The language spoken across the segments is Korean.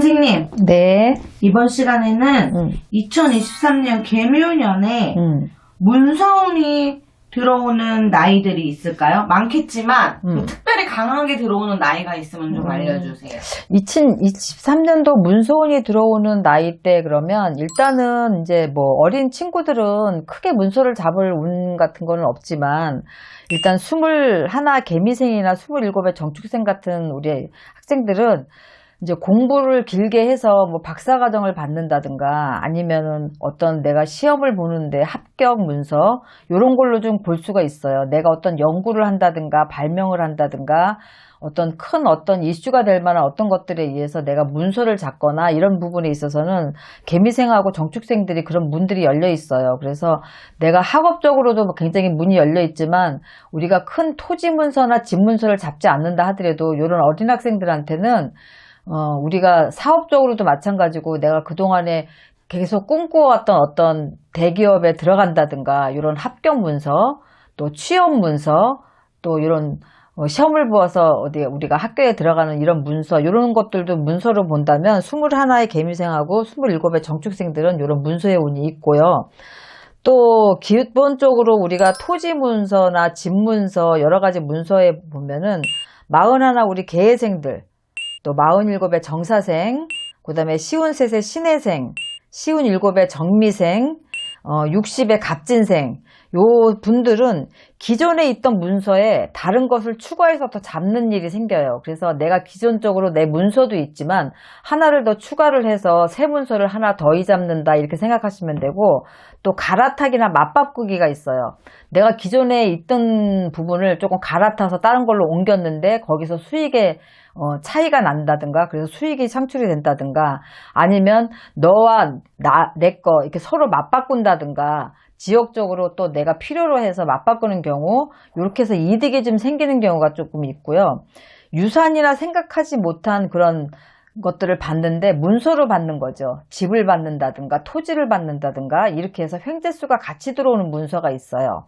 선생님, 네. 이번 시간에는 2023년 개묘년에 문서운이 들어오는 나이들이 있을까요? 많겠지만 특별히 강하게 들어오는 나이가 있으면 좀 알려주세요. 2023년도 문서운이 들어오는 나이대 그러면 일단은 이제 뭐 어린 친구들은 크게 문서를 잡을 운 같은 거는 없지만 일단 21 개미생이나 27의 정축생 같은 우리 학생들은 이제 공부를 길게 해서 뭐 박사과정을 받는다든가 아니면은 어떤 내가 시험을 보는데 합격 문서 요런 걸로 좀 볼 수가 있어요. 내가 어떤 연구를 한다든가 발명을 한다든가 어떤 이슈가 될 만한 어떤 것들에 의해서 내가 문서를 잡거나 이런 부분에 있어서는 개미생하고 정축생들이 그런 문들이 열려 있어요. 그래서 내가 학업적으로도 굉장히 문이 열려 있지만 우리가 큰 토지 문서나 집 문서를 잡지 않는다 하더라도 이런 어린 학생들한테는 우리가 사업적으로도 마찬가지고 내가 그동안에 계속 꿈꿔왔던 어떤 대기업에 들어간다든가 이런 합격 문서, 또 취업 문서, 또 이런 시험을 보아서 어디 우리가 학교에 들어가는 이런 문서, 이런 것들도 문서로 본다면 21의 개미생하고 27의 정축생들은 이런 문서의 운이 있고요. 또 기본적으로 우리가 토지 문서나 집 문서 여러 가지 문서에 보면은 41 우리 개해생들, 또 47의 정사생, 그 다음에 53의 신해생, 57의 정미생, 60의 갑진생, 요 분들은 기존에 있던 문서에 다른 것을 추가해서 더 잡는 일이 생겨요. 그래서 내가 기존적으로 내 문서도 있지만 하나를 더 추가를 해서 새 문서를 하나 더 잡는다 이렇게 생각하시면 되고, 또 갈아타기나 맞바꾸기가 있어요. 내가 기존에 있던 부분을 조금 갈아타서 다른 걸로 옮겼는데 거기서 수익에 차이가 난다든가, 그래서 수익이 창출이 된다든가, 아니면 너와 내 거 이렇게 서로 맞바꾼다든가, 지역적으로 또 내가 필요로 해서 맞바꾸는 경우, 이렇게 해서 이득이 좀 생기는 경우가 조금 있고요. 유산이나 생각하지 못한 그런 것들을 받는데 문서로 받는 거죠. 집을 받는다든가 토지를 받는다든가 이렇게 해서 횡재수가 같이 들어오는 문서가 있어요.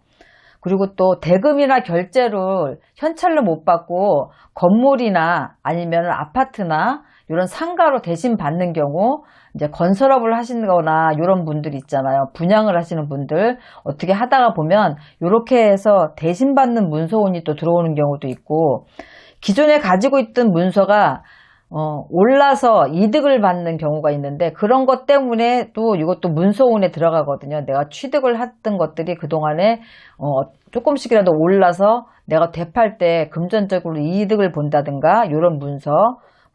그리고 또 대금이나 결제를 현찰로 못 받고 건물이나 아니면 아파트나 이런 상가로 대신 받는 경우, 이제 건설업을 하시거나 이런 분들 있잖아요. 분양을 하시는 분들 어떻게 하다가 보면 이렇게 해서 대신 받는 문서운이 또 들어오는 경우도 있고, 기존에 가지고 있던 문서가 올라서 이득을 받는 경우가 있는데 그런 것 때문에 또 이것도 문서운에 들어가거든요. 내가 취득을 했던 것들이 그동안에 조금씩이라도 올라서 내가 되팔 때 금전적으로 이득을 본다든가 이런 문서,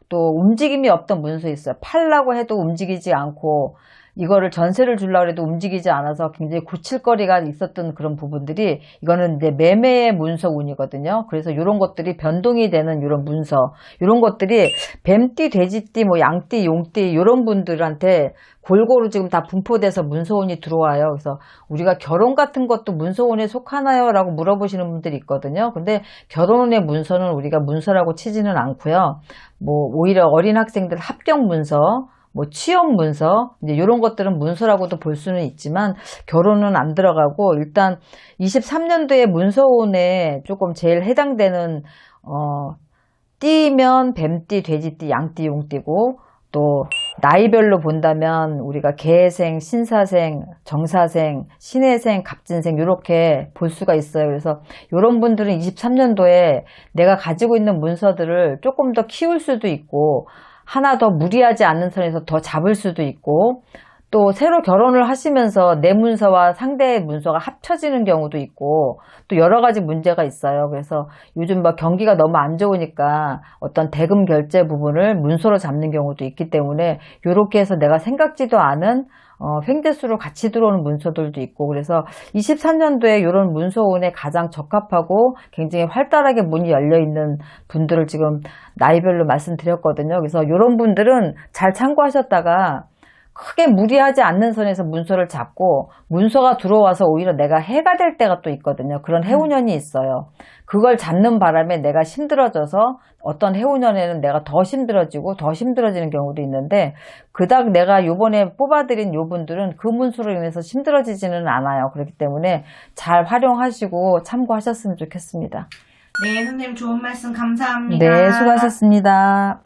또 움직임이 없던 문서 있어요. 팔라고 해도 움직이지 않고 이거를 전세를 주려고 해도 움직이지 않아서 굉장히 고칠거리가 있었던 그런 부분들이, 이거는 이제 매매의 문서운이거든요. 그래서 이런 것들이 변동이 되는 이런 문서, 이런 것들이 뱀띠, 돼지띠, 뭐 양띠, 용띠 이런 분들한테 골고루 지금 다 분포돼서 문서운이 들어와요. 그래서 우리가 결혼 같은 것도 문서운에 속하나요? 라고 물어보시는 분들이 있거든요. 근데 결혼의 문서는 우리가 문서라고 치지는 않고요. 뭐 오히려 어린 학생들 합격 문서, 뭐 취업 문서, 이제 이런 것들은 문서라고도 볼 수는 있지만 결혼은 안 들어가고, 일단 23년도에 문서운에 조금 제일 해당되는 띠면 뱀띠, 돼지띠, 양띠, 용띠고, 또 나이별로 본다면 우리가 개생, 신사생, 정사생, 신해생, 갑진생 이렇게 볼 수가 있어요. 그래서 이런 분들은 23년도에 내가 가지고 있는 문서들을 조금 더 키울 수도 있고, 하나 더 무리하지 않는 선에서 더 잡을 수도 있고, 또 새로 결혼을 하시면서 내 문서와 상대의 문서가 합쳐지는 경우도 있고, 또 여러 가지 문제가 있어요. 그래서 요즘 뭐 경기가 너무 안 좋으니까 어떤 대금 결제 부분을 문서로 잡는 경우도 있기 때문에 이렇게 해서 내가 생각지도 않은 횡재수로 같이 들어오는 문서들도 있고, 그래서 23년도에 이런 문서운에 가장 적합하고 굉장히 활달하게 문이 열려 있는 분들을 지금 나이별로 말씀드렸거든요. 그래서 이런 분들은 잘 참고하셨다가 크게 무리하지 않는 선에서 문서를 잡고, 문서가 들어와서 오히려 내가 해가 될 때가 또 있거든요. 그런 해운년이 있어요. 그걸 잡는 바람에 내가 힘들어져서 어떤 해운년에는 내가 더 힘들어지고 더 힘들어지는 경우도 있는데, 그닥 내가 요번에 뽑아드린 요 분들은 그 문서로 인해서 힘들어지지는 않아요. 그렇기 때문에 잘 활용하시고 참고하셨으면 좋겠습니다. 네, 선생님 좋은 말씀 감사합니다. 네, 수고하셨습니다.